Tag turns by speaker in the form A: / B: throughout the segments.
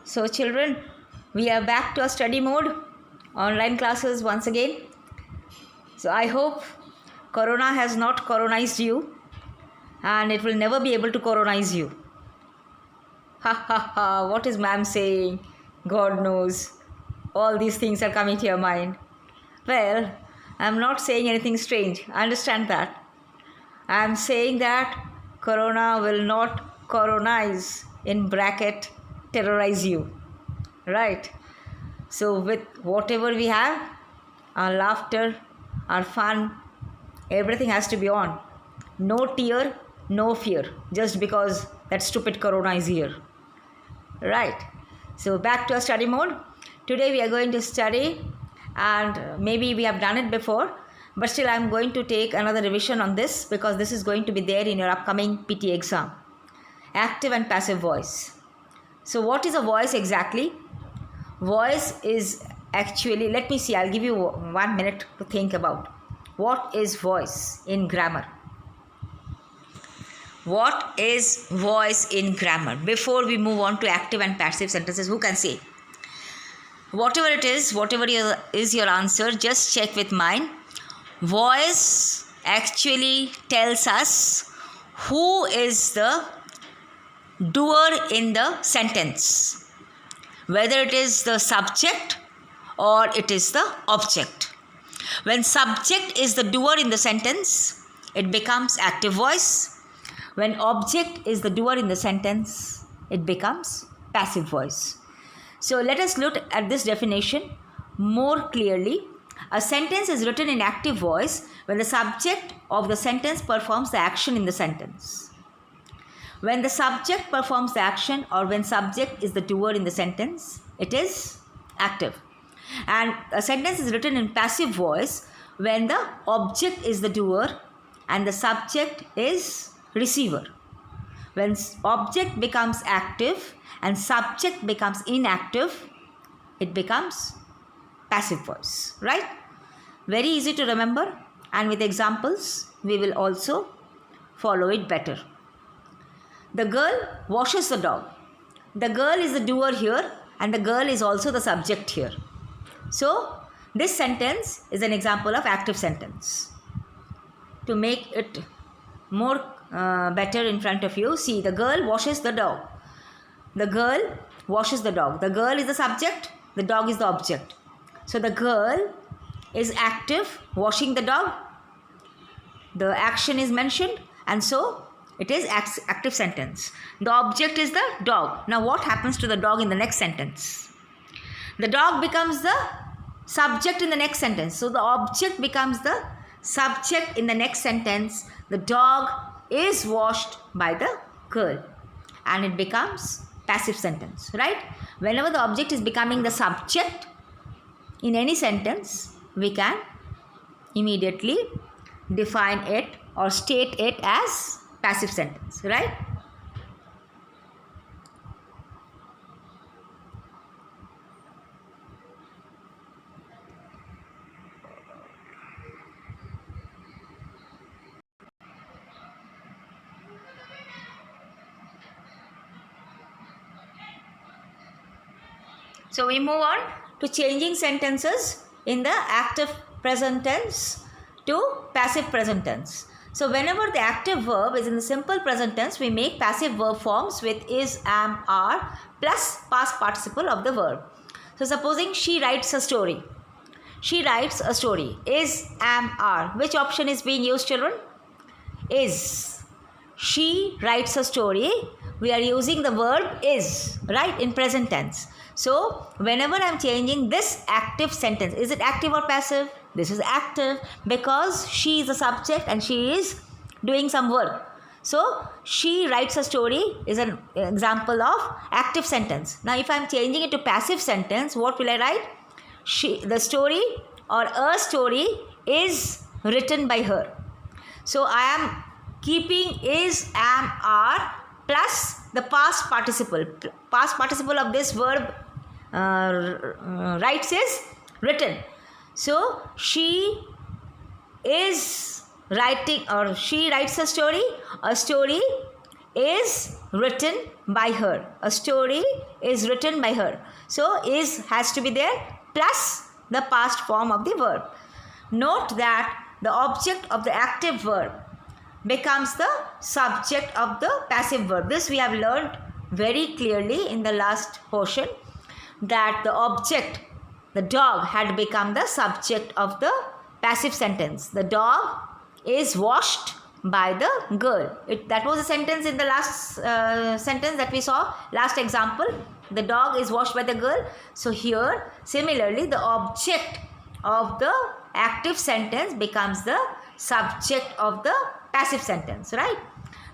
A: So, children, we are back to our study mode, online classes once again. So, I hope Corona has not coronized you and it will never be able to coronize you. Ha ha ha, what is ma'am saying? God knows. All these things are coming to your mind. Well, I'm not saying anything strange. I understand that. I'm saying that Corona will not coronize, in bracket, terrorize you. Right? So, with whatever we have, our laughter, our fun, everything has to be on. No tear, no fear, just because that stupid Corona is here. Right? So, back to our study mode. Today, we are going to study, and maybe we have done it before, but still, I am going to take another revision on this because this is going to be there in your upcoming PT exam. Active and passive voice. So, what is a voice exactly? Voice is actually, let me see, I'll give you 1 minute to think about. What is voice in grammar? What is voice in grammar? Before we move on to active and passive sentences, who can say? Whatever it is, whatever is your answer, just check with mine. Voice actually tells us who is the doer in the sentence, whether it is the subject or it is the object. When subject is the doer in the sentence, it becomes active voice. When object is the doer in the sentence, it becomes passive voice. So let us look at this definition more clearly. A sentence is written in active voice when the subject of the sentence performs the action in the sentence. When the subject performs the action or when subject is the doer in the sentence, it is active. And a sentence is written in passive voice when the object is the doer and the subject is receiver. When object becomes active and subject becomes inactive, it becomes passive voice, right? Very easy to remember, and with examples, we will also follow it better. The girl washes the dog. The girl is the doer here and the girl is also the subject here. So, this sentence is an example of active sentence. To make it more better in front of you, see, the girl washes the dog. The girl washes the dog. The girl is the subject, the dog is the object. So, the girl is active, washing the dog. The action is mentioned, and so it is active sentence. The object is the dog. Now, what happens to the dog in the next sentence? The dog becomes the subject in the next sentence. So, the object becomes the subject in the next sentence. The dog is washed by the girl, and it becomes passive sentence, right? Whenever the object is becoming the subject in any sentence, we can immediately define it or state it as passive sentence, right? So we move on to changing sentences in the active present tense to passive present tense. So whenever the active verb is in the simple present tense, we make passive verb forms with is, am, are plus past participle of the verb. So supposing she writes a story. She writes a story. Is, am, are. Which option is being used, children? Is. She writes a story. We are using the verb is, right, in present tense. So, whenever I am changing this active sentence, is it active or passive? This is active because she is the subject and she is doing some work. So, she writes a story is an example of active sentence. Now, if I am changing it to passive sentence, what will I write? The story or a story is written by her. So, I am keeping is, am, are plus the past participle. Past participle of this verb writes is written. So, she is writing or she writes a story is written by her. A story is written by her. So is has to be there plus the past form of the verb. Note that the object of the active verb becomes the subject of the passive verb. This we have learned very clearly in the last portion, that the object, the dog, had become the subject of the passive sentence. The dog is washed by the girl. That was a sentence in the last sentence that we saw, last example. The dog is washed by the girl. So here similarly the object of the active sentence becomes the subject of the passive sentence, right?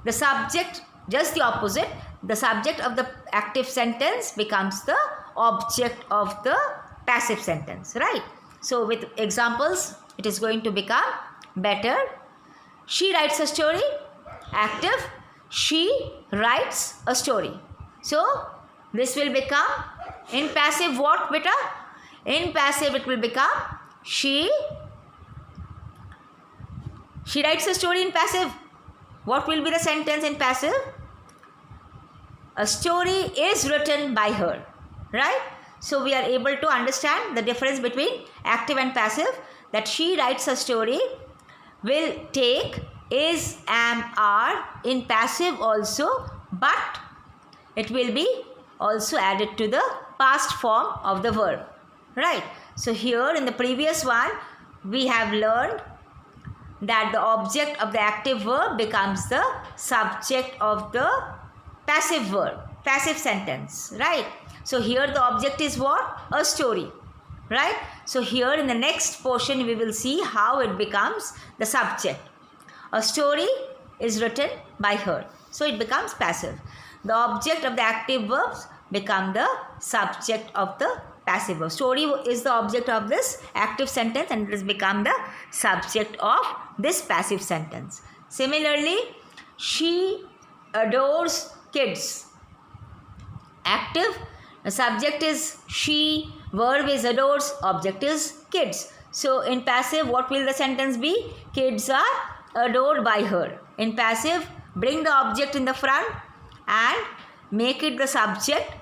A: The subject, just the opposite, the subject of the active sentence becomes the object of the passive sentence, right? So with examples it is going to become better. She writes a story, active, she writes a story. So this will become, in passive what beta? In passive it will become she writes a story in passive. What will be the sentence in passive? A story is written by her, right? So we are able to understand the difference between active and passive, that she writes a story will take is, am, are in passive also, but it will be also added to the past form of the verb, right? So here in the previous one we have learned that the object of the active verb becomes the subject of the passive verb, passive sentence, right? So here the object is what? A story, right? So here in the next portion we will see how it becomes the subject. A story is written by her, so it becomes passive. The object of the active verbs become the subject of the passive verb. Story is the object of this active sentence and it has become the subject of this passive sentence. Similarly, she adores kids. Active, the subject is she, verb is adores, object is kids. So in passive what will the sentence be? Kids are adored by her. In passive, bring the object in the front and make it the subject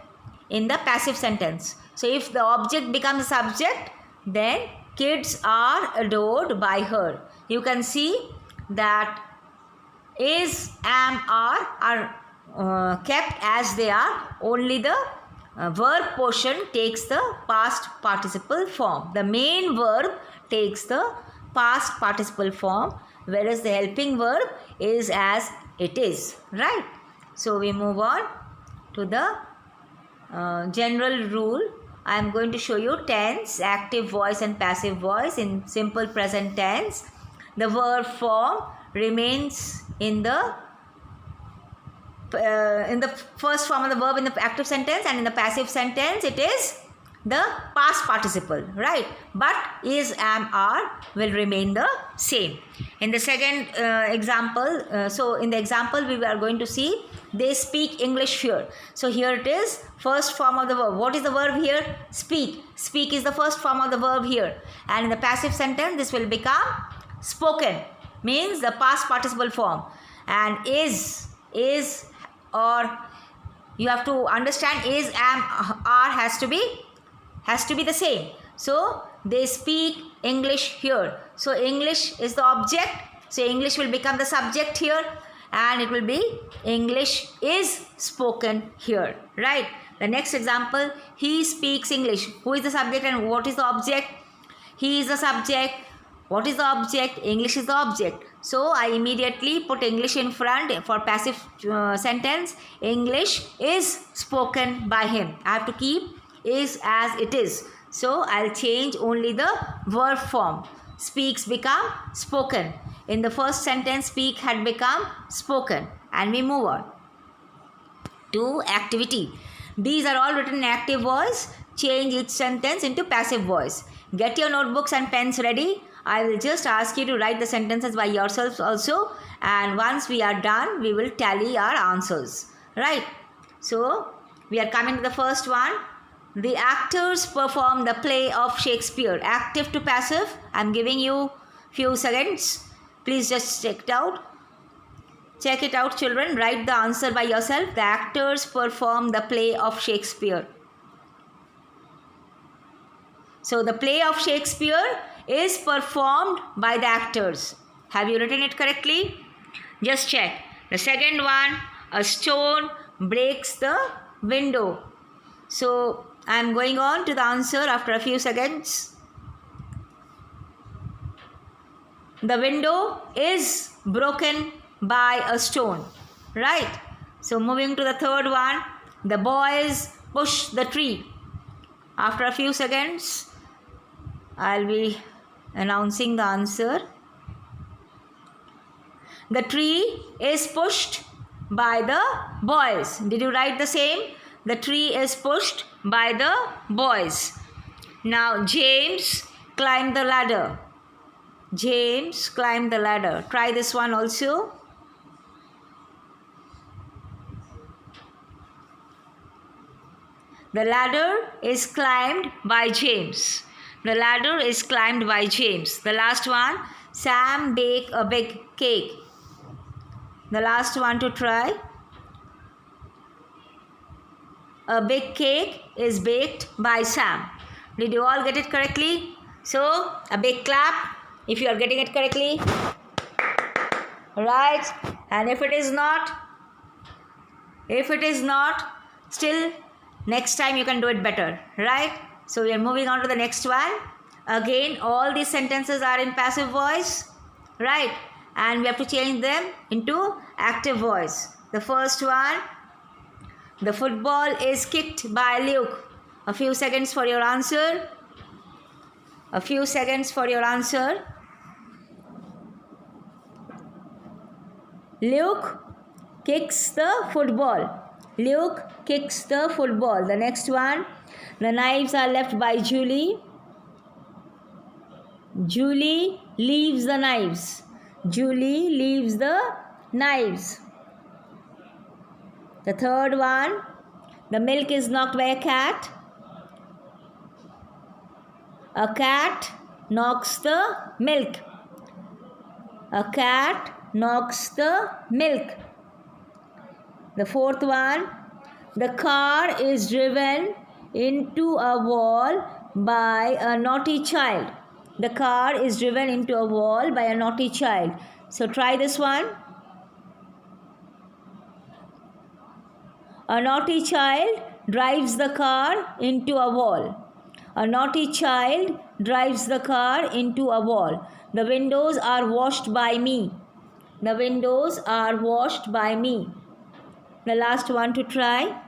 A: in the passive sentence. So if the object becomes the subject, then kids are adored by her. You can see that is, am, are kept as they are. Only the verb portion takes the past participle form. The main verb takes the past participle form, whereas the helping verb is as it is, right? So we move on to the general rule. I am going to show you tense, active voice and passive voice in simple present tense. The verb form remains in the first form of the verb in the active sentence, and in the passive sentence it is the past participle, right? But is, am, are will remain the same. In the second example, so in the example we are going to see they speak English here. So here it is first form of the verb. What is the verb here? Speak. Speak is the first form of the verb here, and in the passive sentence this will become spoken, means the past participle form. And is, or you have to understand is, am, are has to be the same. So they speak English here. So English is the object. So English will become the subject here, and it will be English is spoken here, right? The next example, he speaks English. Who is the subject and what is the object? He is the subject. What is the object? English is the object. So I immediately put English in front for passive sentence. English is spoken by him. I have to keep is as it is. So I'll change only the verb form. Speaks become spoken. In the first sentence, speak had become spoken. And we move on to activity. These are all written in active voice. Change each sentence into passive voice. Get your notebooks and pens ready. I will just ask you to write the sentences by yourselves also. And once we are done, we will tally our answers. Right? So, we are coming to the first one. The actors perform the play of Shakespeare. Active to passive. I am giving you few seconds. Please just check it out. Check it out, children. Write the answer by yourself. The actors perform the play of Shakespeare. So the play of Shakespeare is performed by the actors. Have you written it correctly? Just check. The second one, a stone breaks the window. So I am going on to the answer after a few seconds. The window is broken by a stone. Right? So moving to the third one, the boys push the tree. After a few seconds, I'll be announcing the answer. The tree is pushed by the boys. Did you write the same? The tree is pushed by the boys. Now, James climbed the ladder. James climbed the ladder. Try this one also. The ladder is climbed by James. The ladder is climbed by James. The last one, Sam baked a big cake. The last one to try. A big cake is baked by Sam. Did you all get it correctly? So, a big clap if you are getting it correctly. Right? And if it is not, still next time you can do it better. Right? So, we are moving on to the next one. Again, all these sentences are in passive voice. Right? And we have to change them into active voice. The first one, the football is kicked by Luke. A few seconds for your answer. A few seconds for your answer. Luke kicks the football. Luke kicks the football. The next one, the knives are left by Julie. Julie leaves the knives. Julie leaves the knives. The third one, the milk is knocked by a cat. A cat knocks the milk. A cat knocks the milk. The fourth one, the car is driven into a wall by a naughty child. The car is driven into a wall by a naughty child. So try this one. A naughty child drives the car into a wall. A naughty child drives the car into a wall. The windows are washed by me. The windows are washed by me. The last one to try.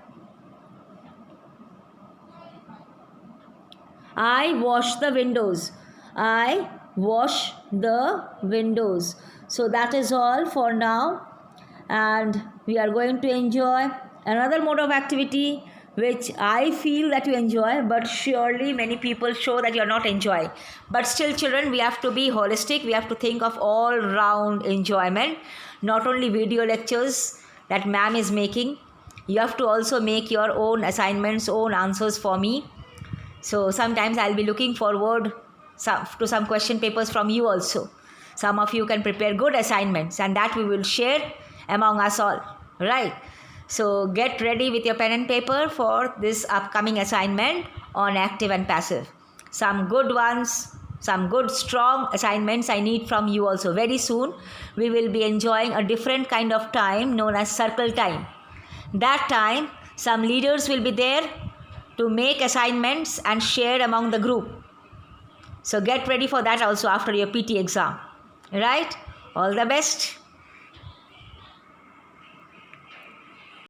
A: I wash the windows. I wash the windows. So that is all for now. And we are going to enjoy another mode of activity which I feel that you enjoy, but surely many people show that you are not enjoying. But still, children, we have to be holistic. We have to think of all round enjoyment, not only video lectures that ma'am is making. You have to also make your own assignments, own answers for me. So sometimes I'll be looking forward to some question papers from you also. Some of you can prepare good assignments and that we will share among us all. Right? So get ready with your pen and paper for this upcoming assignment on active and passive. Some good ones, some good strong assignments I need from you also. Very soon we will be enjoying a different kind of time known as circle time. That time some leaders will be there to make assignments and share among the group. So get ready for that also after your PT exam. Right? All the best.